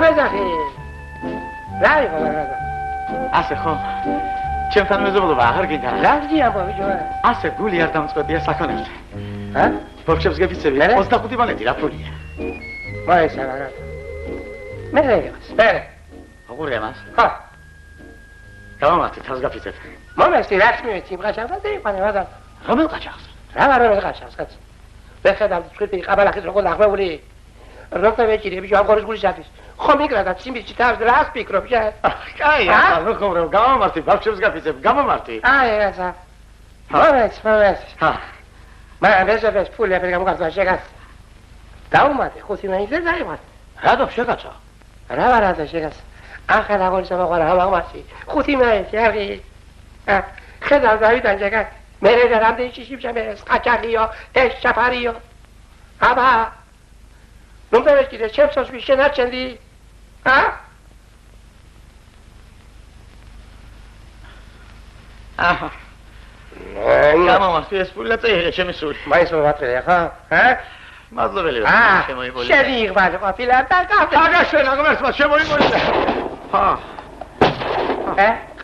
გამეძახი. რა იყო მაგაზე? ასე ხო? ჩემთან მეზობლობა აღარ გინდა. რა გიამბო ბიჭო? ასე გული არ დამწყვეტია საქონელზე. ჰა? ბავშვებს გეფიცები 25 მალეთი რა ფულია? მაისა რა. მე რეგას. მე. აღურია მას? ხა. გამომართე თავს გაფიცებ. მომესტი რაც მივეცი ყაჩაღზე იყვანე მაგა. რომელ ყაჩაღზე? რა ვარ ყაჩაღს კაც. ვეხედავ თქვენი ყაბალახის როგორ აღმეული. როცა ვეჭირე ბიჭო ამ გორის გულისათვის. ხომ იკრა და ციმბიჭი თავს რას ფიქრობ შე? კაი, ახლა ნუ ხომ გამომართე ბავშვებს გაფიცებ, გამომართე. აი ესა. მომეც. ჰა. მაგრამ ეს ფული აფერ გამოგასვა შეგას. დაუმატე ხუთი მაინც დაიყვან. რატო შეგაცა? რა ვარ ასე შეგას? ახლა როგორ შემოყარა ამაღმასი. ხუთი მაინც არგი. ხედავ დავიდან შეგას. მე რამდენი შიშიბშა მე ყაჩაღიო, ეს შაფარიო. აბა. ნუ დავეჭირე ჩემსოს ვიშენარჩენდი. ჰა? აჰა. გამომართე ეს ფულა წერე ჩემი სული. მაინც მოვატრე ხა? ჰა? მადლობელი ვარ, შემოიბოლე. შენი იღბალი ყოფილა და კაფე. აგაშენ აღმერთმა შემოიბოლე. ჰა.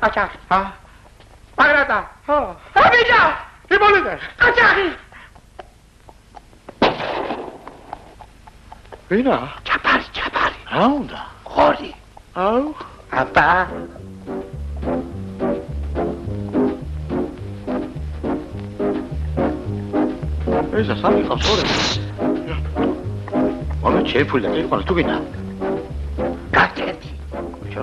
ყაჩაღი. ჰა? პაგრატა. ჰა. აბიჯა. იბოლე. ყაჩაღი. ვინა? ჩაფარი. რა უნდა? ხორი. აუ. აბა. ეს სამი ყავს ხორი. მომე შეფული და იყო თუ გინდა. გაკეთე. ჩო.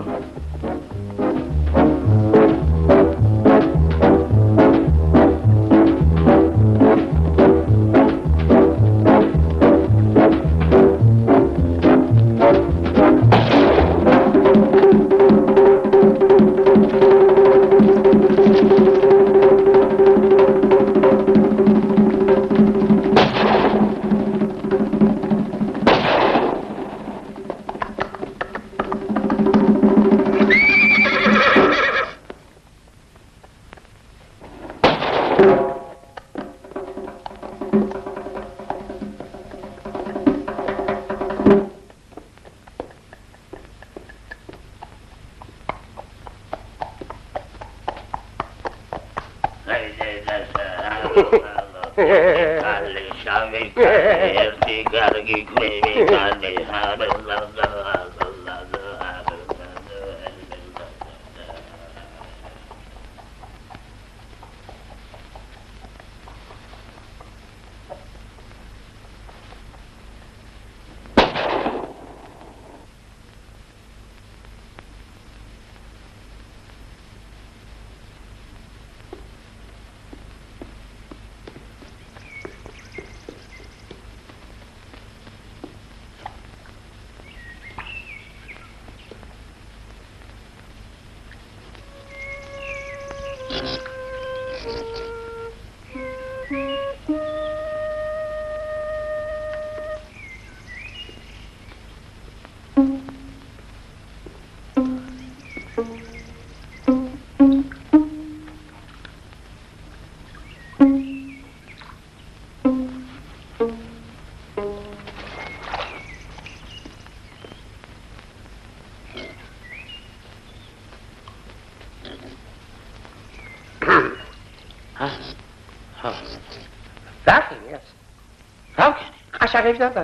შეგეძაბა.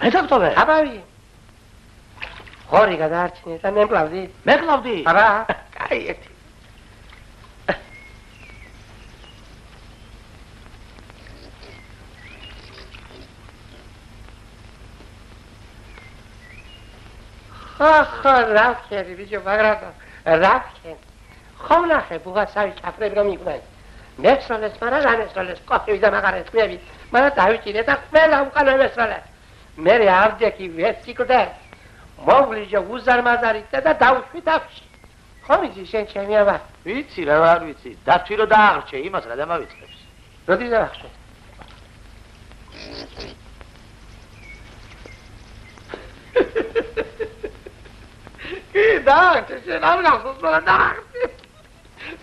მე დოქტორე. აბავი. ხორი გადაარჩინე და მე მკლავდი. მე მკლავდი. აბა, კაი ერთი. ხა, რა ხერი ბიჭო, მაგრამ რა ხერი. ხომ ნახე ბუღასავი ჩაფრები რომ იყვნენ. მესროლეს მარა რანესროლეს კოფი და მაგარეს ყვები. მაგრამ დავიჭირე და ყველა უკანო მესროლე. მე ავდექი ვესიკდე. მოვლიჯო უზარმაზარი და დაუშვი დაფში. ხომ იცი შენ ჩემი აბა? ვიცი რა ვარ ვიცი. დათვი რო დააღრჩე იმას რა დამავიწყებს. როდი დააღრჩე? კი დააღრჩე შენ არ გახსოვს მაგრამ დააღრჩე.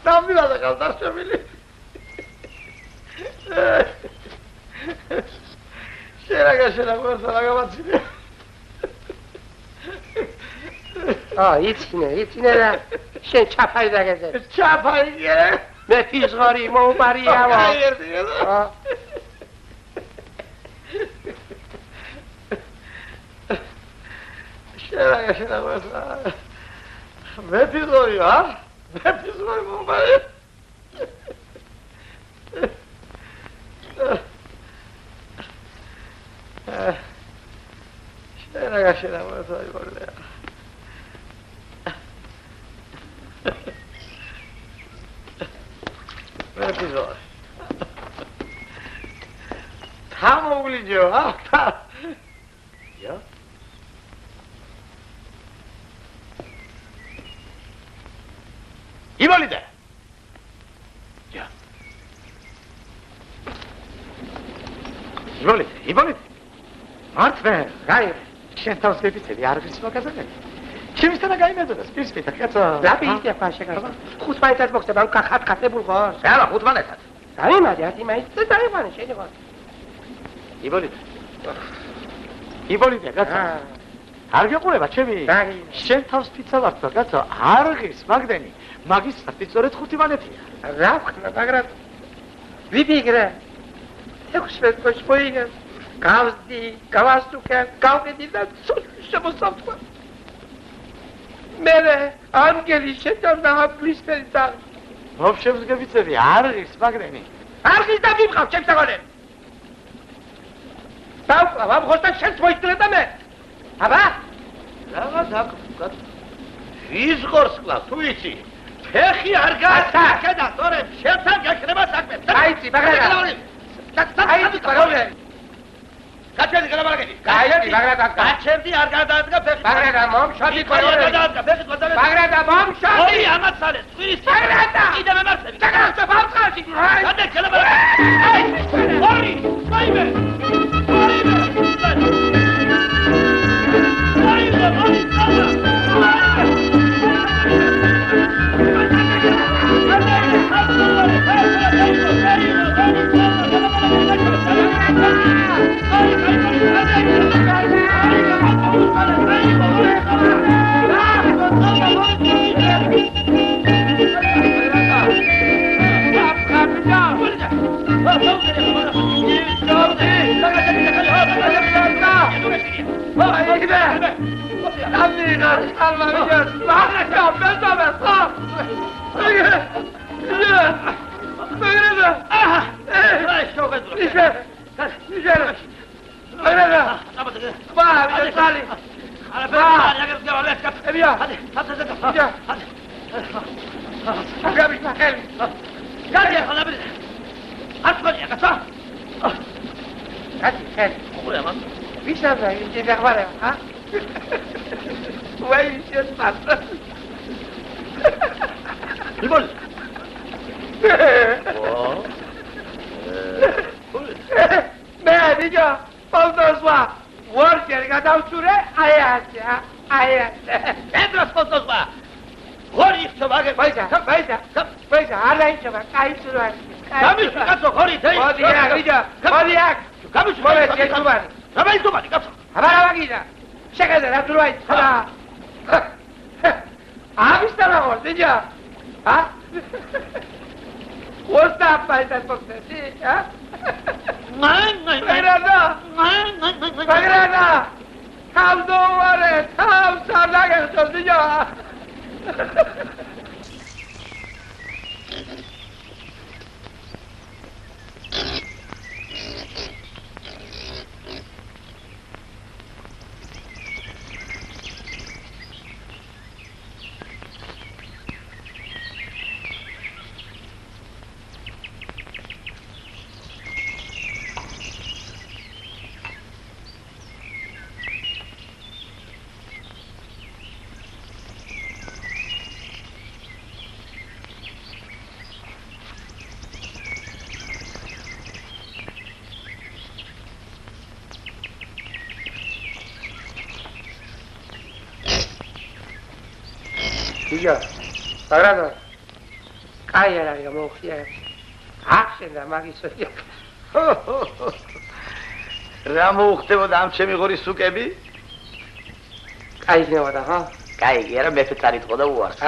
დამილა და გავდარჩემილი. შენ რა გაშენა გვერდს რა გამაცინე. იცინე და შენ ჩაფარი დაგეძე. ჩაფარია. მე ფიზღარი მოუპარიავა. შენ მე ფიზღარი მოუპარია. შენ მოუპარია. Episode. Tam oglijo, ha? Ja? Ivolide. Ja. Ivolide. Martve, gai. Შენ თავს გეფიცები არ ვიცი მაგაზე. ჩემისთანა გაიმეძება სპირსპიტა კაცო. ლაპიიტია ფაშეკა. ხუთმაინცად მოხდება ამ ხატხატებულ ხარ. რა ხუთმანეთად. დაიმადი 10 მაინც და დაიყვანე შენი ხარ. იბოლიდე კაცო. არ გეყურება ჩემი? შენ თავს ფიცავართ კაცო. არ ღირს მაგდენი. მაგის სწორედ 5 მანეთია. რა ვქნა მაგრამ ვიფიქრე. 16 წუთი მოიგე. გავზდი, გავასტუკე, გავყიდი და შემოსავთქვა. მერე ანგელი შეჭამდა აპლისფერი და მოვშევს გებიცები არ ღირს მაგდენი. არ ღირს და ვიმყავ ჩემს საგონებს. დავყავ ხოსტა შენს მოიწილე და მე. აბა? რაღაც აკ ის ხორსკლა თუ იცი. ფეხი არ გააჩახედა, თორე შენთან გაშრება საქმე. აიცი, მაგრამ აიცი, მაგრამ გაჩერდი გადაბარგები. გაჩერდი არ გადაადგა ფეხი. მაგრამ მომშოდი კორორი. მაგრამ მომშოდი. ორი ამაცალე, წვირის. კიდე მემარცხები. დაგასწა ბავშვი. გადე გადაბარგები. ორი, მაიმე. Ija, sagrada. Kaya la mochia. Axenda magisoia. რა მოუხდებოდა ამ ჩემი ღორის სუკები? კაიზნეოდა, ხა? კაი, არა მეფე წარიტყო და უარს.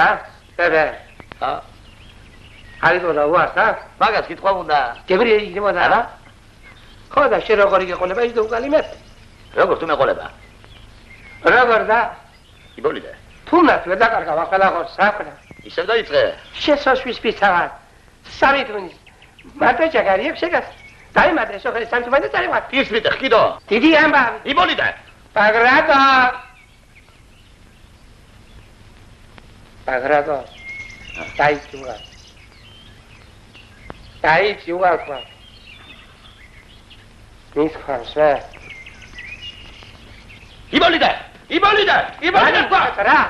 ბებე. არიტყო და უარს, მაგას კითხვა უნდა. გებრიელი იქნებოდა რა? ხო და შენ როგორ იგეყოლება ის დაუგალი მეფე? როგორ თუ მეყოლება? როგორ და? იბოლიდე. თუნდაც ვერ დაკარგა ყველა ხორს, რა ხდა? ისევ დაიწყე. შესოსვის ფიცავარ. სამი თუნის. მარტო ჯაგარიებ შეგას. დაიმადრე სოხელი სამი თუმანი და წარიყვან. ის მიტე ხიდო. დიდი ამბავი. იბოლიდე. Pagrado. Taïtiwa. Taïtiwa quoi. Mis français. იბოლიდე. რა?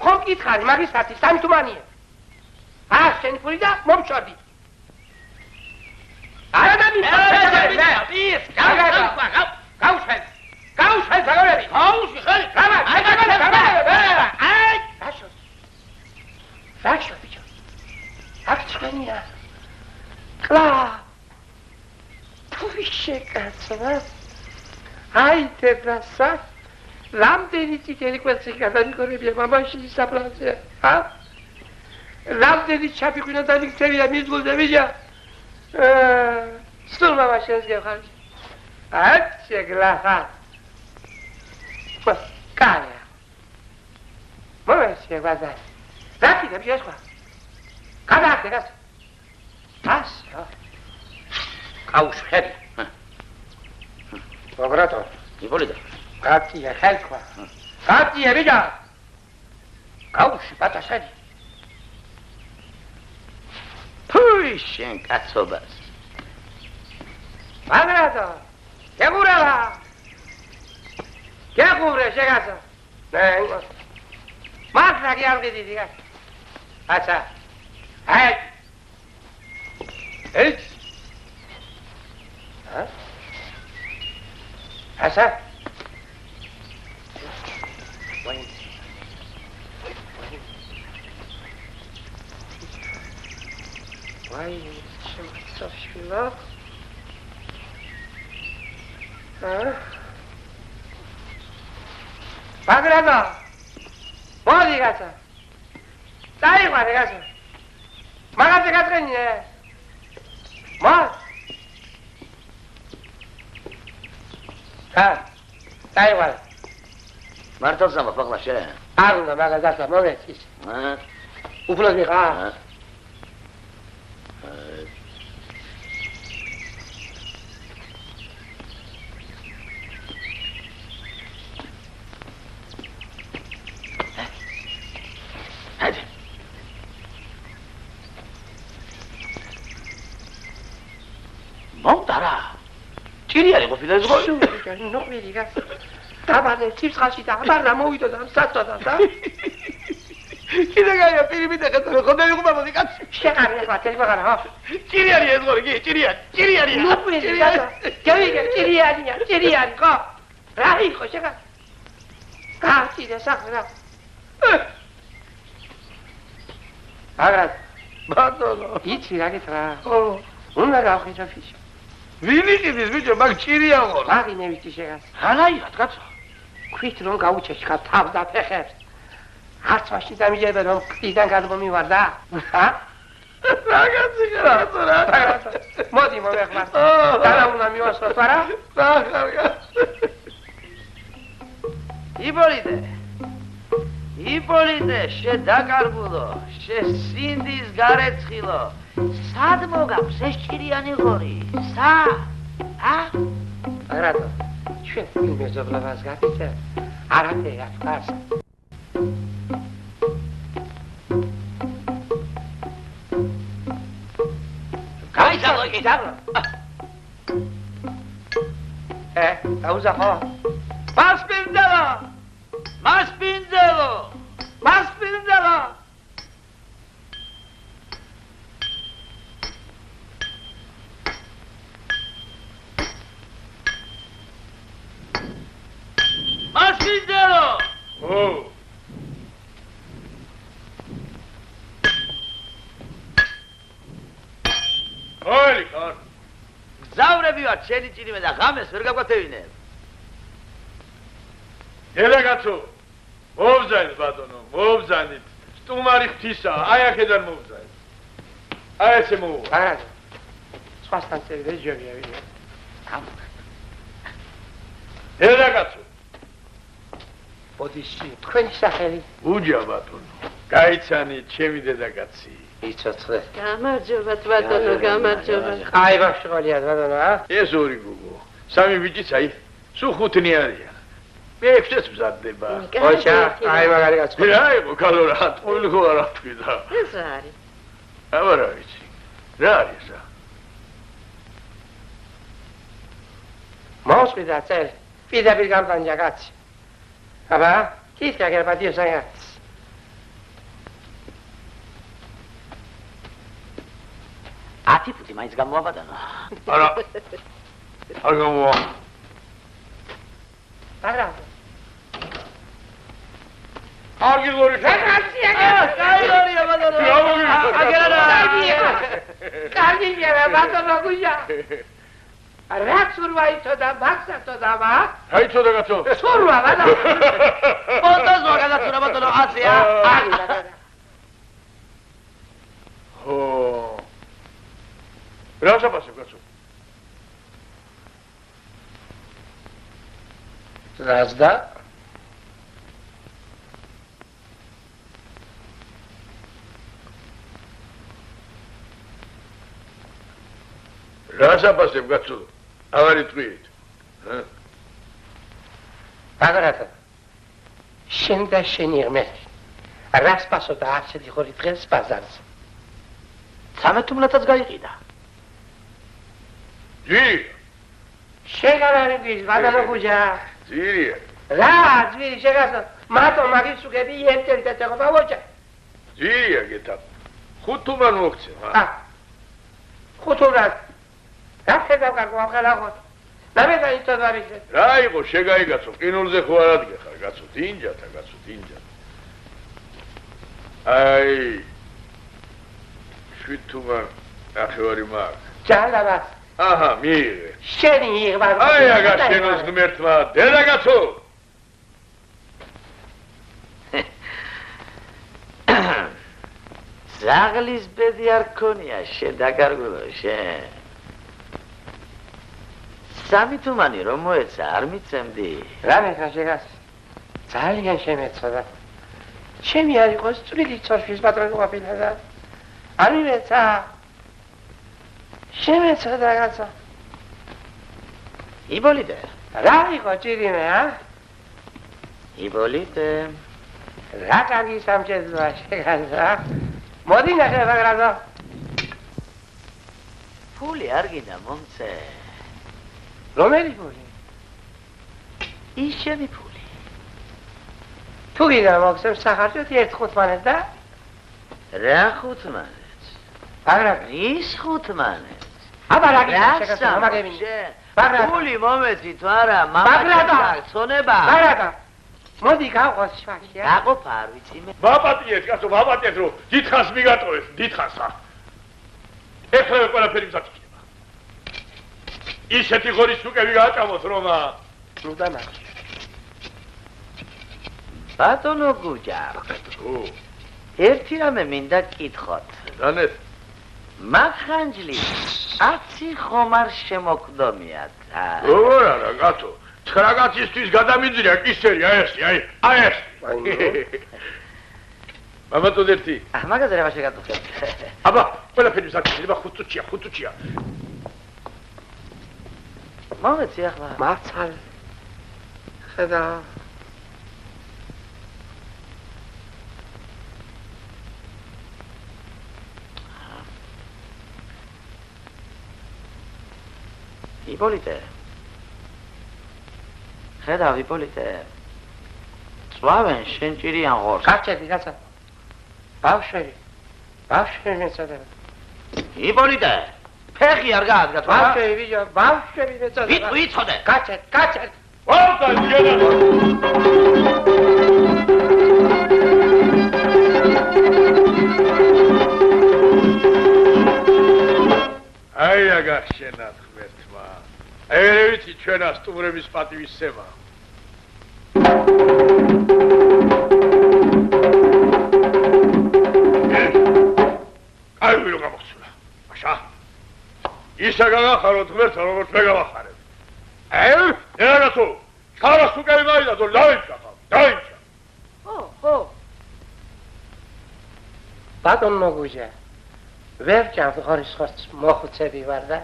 ხომ კითხარი მაგისტრატი სამი თუმანია. შენ ფული და მომშორდი. არა და გაუშვენ ზაგორები. Rašo, bićo. Akčkanija. Kla. Tu više kacova. Ajde da sad. Ramdeni tikeli koja se kada niko ne bije mamaši sa place. Ramdeni čapi koji na danik sevija mi izgul da viđa. Stul mama šezge vhađe. Ajde glaha. Kalja. Mome se vazaj. Raki da biješ kva. Kada te gas? Asio. Kauš heri. Dobrato. Იბოლიდე. Kati je helkva. Kati je viđa. Kauš bata sedi. Puj, šen kacobas. Dobrato. Gdje gureva? Gdje gure šegasa? Ne, Matra ki algi didi gas. Acha. Hey. Hey. Acha. Wayne. Wayne, so shilo. Pagrado. Boli gasa. Dai guarda gasa. Magazze gatrenie. Ma. Dai guarda. მართალ ზამა ფაღლა შენ. არ უნდა მაგაზათა მომეცის. უფლოს მიყა. ჭირიანი ყოფილა ეს გოლი. ნოყვილი გას. დაბადე ციფრში და აბარა მოვიდო და საწოდა და. კიდე გაია პირიმიტე ხეთო ხოდა იყო მოდი კაცი. შეყარი ახლა ტელეფონი რა. ჭირიანი ეს გოლი, ჭირიანი. ნოყვილი გას. გევიგე ჭირიანი ხო? რა იყო შეყარი. კაცი და სახრა. აგრად. ბატონო. იცი რა გითხრა? ხო. უნდა გავხიჭო ფიში. ვინი ყიდის ბიჭო, მაგ ჭირია ყოლა. აღი ნევიცი შეგას. ხანაიღად კაცო. ქვით რომ გაუჩეშქა თავს და ფეხებს. არც ვაში დამიჯერდა რომ ყიდან გადმომივარ და. რაგაცი ხარაცო რა. მოდი მომეხმარ. და უნდა მივასწროთ არა? ხარგა. იბოლიდე, შე დაკარგულო, შე სინდის გარეცხილო. სად მოგაქვს ეს ჭირიანი ღორი? აგრადო, ჩვენ მეზობლებას გაკეთე, არაფერი არ გქარს. გაიძალო. დაუზახო. მასპინძელო. გზავრები ვარ, შენი ჭირიმე და ღამეს ვერ გაგვათევინებ. ელაგაცო, მოვბრძანეთ ბატონო, მოვბრძანეთ. სტუმარი ღვთისაა, აი აქედან მოვბრძანეთ. აი ესე მოვა. არა. სხვასთან წერილ ჯობია ვიდეო. დედაკაცო. ბოდიში, თქვენი სახელი. უჯა ბატონო. გაიცანით, ჩემი დედაკაცი. იცოცხლე. გამარჯობა ბატონო, გამარჯობა. აი ბავშვია ბატონო, ა? ეს ორი გუგო. სამი ბიჭიც აი, სულ ხუთნი არიან. მე ექვსს მზადდება. ოჩა, აი მაგარი კაცო. აი, მოკალორა, თული ხო არა თქვიდა. ეს არის. აბა რა ვიცი. რა არის რა? მოსვიდა წელი. პირდაპირ გამტანჯა კაცი. აბა, ის კაგერბა დიოსაგაც. ათი ფუტი მაინც გამოაბადანა. არა. არ გამოვა. არა. არგი ლორი. კაცია. გაილორია ბატონო. აგერანა. კარგია ბატონო გუჟა. რა ცურვა იწოდა, ბაქსათოდა მა? აი ცოდა კაცო. ცურვა ბატონო. პონტოს მაგალაცურა ბატონო აცია. ხო. რა შეფასებ კაცო? რაზდა? რა შეფასებ კაცო? აღარ იტყვიეთ. ბაგრატა. შენ და შენი ღმერთი. რას პასოდა ასეთი ხორი დღეს ბაზარზე? 13 ლათაც გაიყიდა. ძვირი. შეგარარების ბატონო გუჟა. ძვირია. რა ძვირი შეგასო? მათო მაგის უკები ერთ-ერთ ეხება ვოჭა. ძვირია გეთა. ხუთუმან მოგცე. ხუთუმან. რა ხედავ კარგო აღალაღოთ. ნაბედა იწოდა ვიცი. რა იყო შეგაიგაცო, ყინულზე ხო არ ადგეხარ კაცო, დინჯათა კაცო, დინჯათა. აი შვიდუმან ახევარი მაგ. ჯალაბა. აჰა, მიიღე. შენი იღვა. აი აგა შენოს ღმერთმა, დედაკაცო. ზაღლის ბედი არ ქონია შენ დაკარგულო შენ. სამი თუმანი რომ მოეცა არ მიცემდი. რა მეცა შეგას? ძალიან შემეცოდა. ჩემი არ იყოს წვრილი ცოცხლის პატრონი ყოფილა და არ მეცა. შემეცოდა კაცო. იბოლიდე. რა იყო ჭირიმე, ა? იბოლიდე. რა კარგი სამჭედლოა შეგასა. მოდი ნახე ბაგრატო. ფული არ გინდა მომცე. რომელი ფული? ის შენი ფული. თუ გინდა მოგცემ სახარჯოთ 1.5 და რა 5 ბაგრატო. ის 5 აბა რა გინდა შეგასა მაგები. ბაგრატო. ფული მომეცი თუ არა ბაგრატო. ცონება. ბაგრატო. მოდი გავყოს შუაში. გაყოფა არ ვიცი მე. ვაპატიეთ კაცო, ვაპატიეთ რომ დიდხანს მიგატოვეს, დიდხანსა. ეხლა ყველაფერი მზად იქნება. ისეთი ღორის უკები გააჭამოთ რომა. ნუ და მაგ. ბატონო გუჯა. ერთი რამე მინდა გკითხოთ. დანეთ. მახანჯლი 10 ხომარ შემოკვდომიათ. როგორ არა კაცო? 9 კაცისთვის გადამიძრია კისერი, აი ეს, აი ეს. მამათოდ ერთი. მაგაზე რა შეგატყობ. აბა, ყველაფერი მზად იქნება 5 წუთია, 5 წუთია. მომეცი ახლა. მართალ. ხედა. იბოლიდე. ხედავ იბოლიდე. წვავენ შენ ჭირიან ღორს. კაცები, კაცა. ბავშვები. ბავშვები მეწოდება. იბოლიდე. ფეხი არ გაადგა თუ არა? ბავშვები, ბიჭო, ბავშვები მეწოდება. ვიცოდე. კაცეთ, კაცეთ. ვარდა ჯენა. აი აგახშენათ ღმერთმა. ეგრე ვიცი ჩვენას სტუმრების პატივისცემა. ისე გაგახაროთ ღმერთს, როგორც მე გავახარებ. ერაგათო, ხარას უკვე იმაიდაძო, დაიმჩა ხარ, დაიმჩა. ხო. ბატონო გუჟა, ვერ ჭამთ ხორის ხორცს მოხუცები ვარ და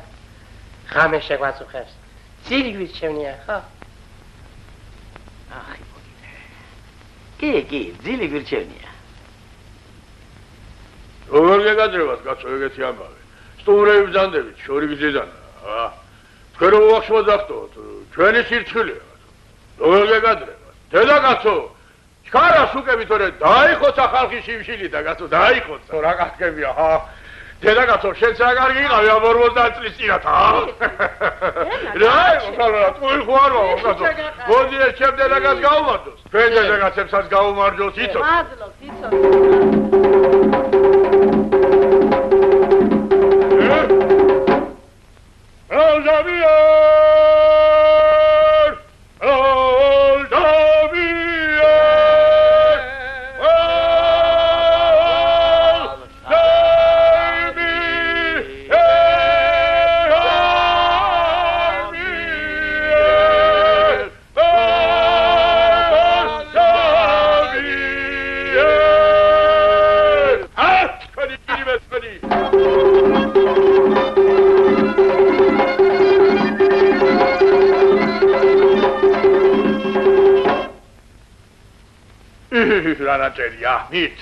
ღამე შეგვაწუხებს. ძილი გვირჩევნია, ხო? ახი მოგიდე. კი, ძილი გვირჩევნია. როგორ გეგადრებათ, კაცო, ეგეთი ამბავი. სტუმრები ბრძანდებით, შორი გზიდანა. თქვენ რომ უახშმო დახტოთ, ჩვენი სირცხილია. როგორ გეგადრებათ? დედაკაცო, ჩქარას უკები თორე დაიხოცა ხალხი შიმშილი და კაცო, დაიხოცა. რა კაცკებია, ხა? დედაკაცო, შენც რა კარგი იყავი ამ 50 წლის წინათ, ხა? რა, მოხალარა, თქვენ ხო არ ვარ, კაცო. მოდი ეს ჩემ დედაკაც გაუმარჯოს. თქვენ დედაკაცებსაც გაუმარჯოს, იცოდეთ. მადლობთ, იცოდეთ. რანაწერია, მით.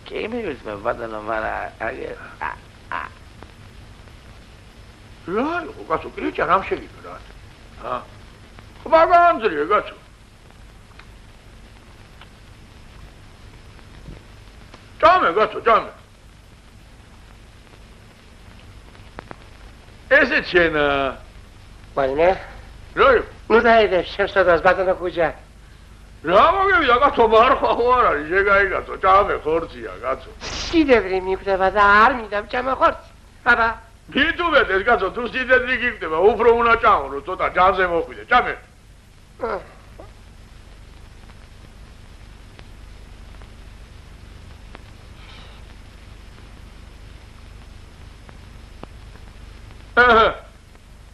კი მივიწყე ბატონო, მაგრამ აგერ. რა, კაცო, კრიჭა რამ შეგიგრა? მაგანძრია, კაცო. ჭამე, კაცო, ჭამე. ესე ჩენა. მაინე? რა? ნუ დაიდე, შემსადას ბატონო გუჟა. რა მოგევიდა, კაცო, მარხვა ხო არ არის, შეგაიგაცო, ჭამე ხორცია, კაცო. სიდევრი მიგვდება და არ მინდა ვჭამე ხორცი. აბა. მიდუბედეს, კაცო, თუ სიდევრი გიგვდება, უფრო უნდა ჭამო, რომ ცოტა ჯანზე მოხვიდე, ჭამე.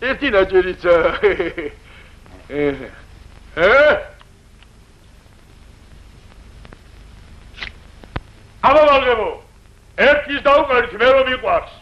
ერთი ნაჭერიცა. აბა ბალგებო, ერთის დაუყარით, მე რომ მიყვარს.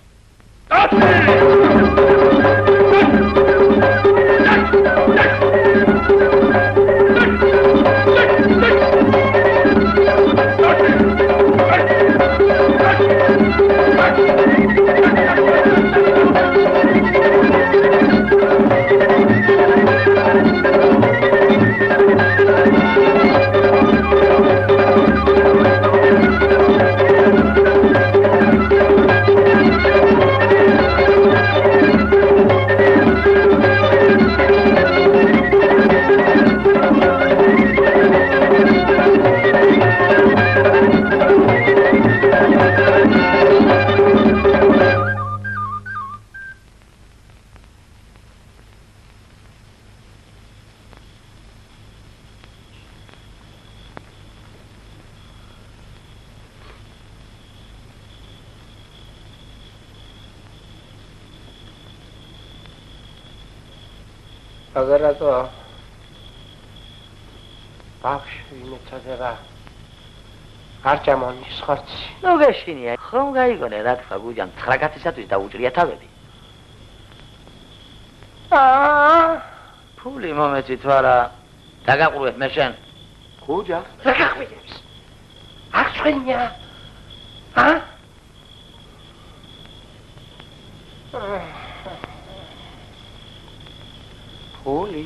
აგარატო ბავშვი მეწოდება არ ჭამონის ხორცი. ნუ გეშინია, ხომ გაიგონე რა თქვა გუჯამ, 9 კაცისათვის დაუჭრია თავები. ფული მომეწით ვარა, დაგაყურებ მე შენ. გუჯა? რა გაყვიდებს? არ ცხენია? ფული.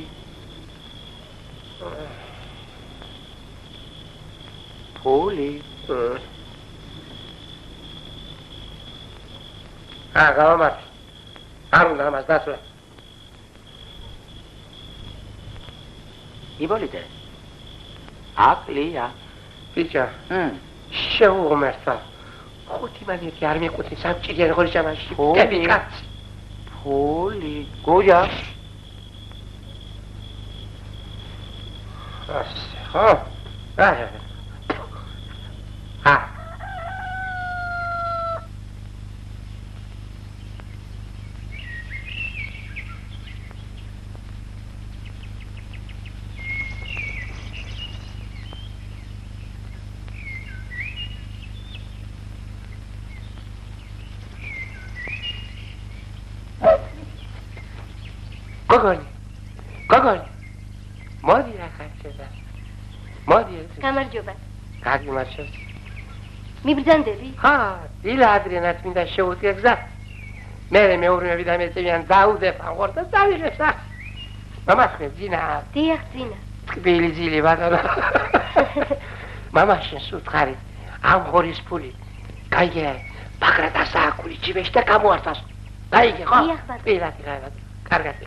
ფული. გავამართ. არ უნდა ამას დაცვა. იბოლიდე. აკლია. ბიჭა. შეუღმერთა. ხუთი მანეთი არ მიყუთი სამჭირიან ღორიჭამაში. ტები კაცი. ფული. გუჯა. ხო? გოგონი მოდი რა ხარშედა მოდი გამარჯობა გაგიმარჯოს მიბრძანდები ხა დილა ადრიანად მინდა შეუტიე გზა მე მეურნეები და მეწევიან დაუდებ აღორდა დავიღებ სახს მამაშვე ძინა დიახ ძინა ტკბილი ძილი ბატონო მამაშენ სუთხარი ამ ხორის ფული გაიგე ბაგრატა სააკული ჯიბეში და გამოართას გაიგე ხო დიახ ბატონო პირადი კარგად